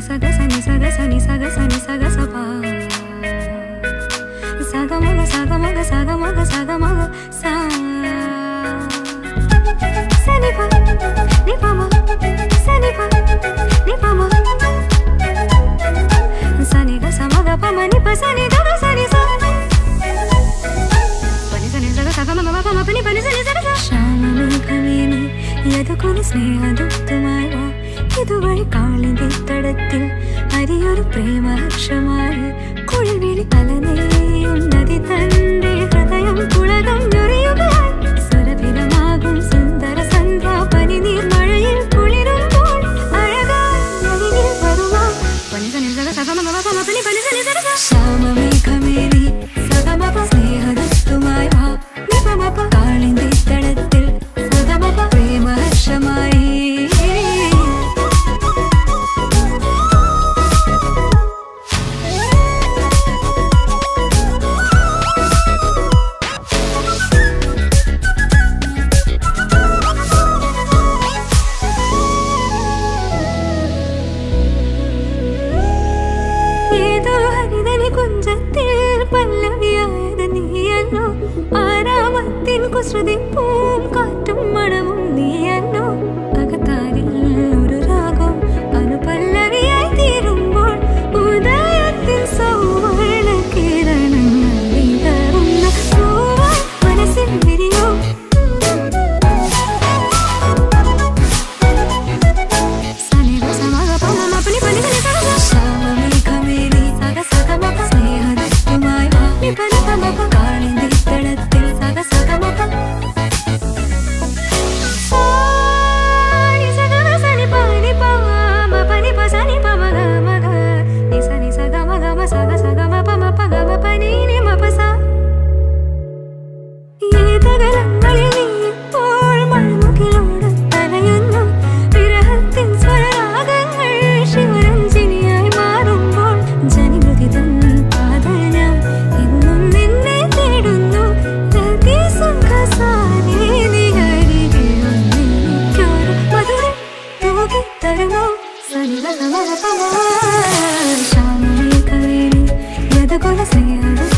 saga sani saga sani saga sani saga sapa saga maga saga maga saga maga saga maga sa sani pa ni pa ma sani pa ni pa ma sani ga sa maga pa ma ni pa sani ga ga sani sa pani sani saga saga maga pa ma pani pani sani saga sa shamame kamini yadukone സ്നേഹദൂതുമായി വാ ഇതുവഴി കാളിന്റെ തടത്തിൽ അരിയൊരു പ്രേമഹർഷമായി കുളിവിളി തലനെയ്യും നദി തന്റെ ഹൃദയം പുളകം ഞൊറിയുകയായി സുരഭിലമാകും സുന്ദര സന്ധ്യ പനിനീർ മഴയിൽ കുളിരുമ്പോൾ അഴകായി അരികിൽ വരുവാ പനി സനി സഗ സഗമ മമ പമ പനി പനി സനി സഗ ശ്യാമമേഘമേനി സഗമപ സ്നേഹദൂതുമായി വാ നിപമപ കാളിന്റെ തടത്തിൽ സഗമപ പ്രേമഹർഷമായി ശ്രുതി പൂം കാറ്റും മണവും നീയല്ലോ അകത്താരിൽ ഒരു രാഗം അനുപല്ലവിയായി തീരുമ്പോൾ ഉദയത്തിൻ സൗവർണ കിരണങ്ങൾ വിതറുന്ന പൂവായി മനസ്സിൽ വിരിയോ ശ്യാമമേഘമേനി സഗ സഗമപ സ്നേഹദൂതുമായി വാ നിപനിപമപ കാളിന്റെ തടത്തിൽ സഗ സഗമപ Shamame kamini yadukone sneha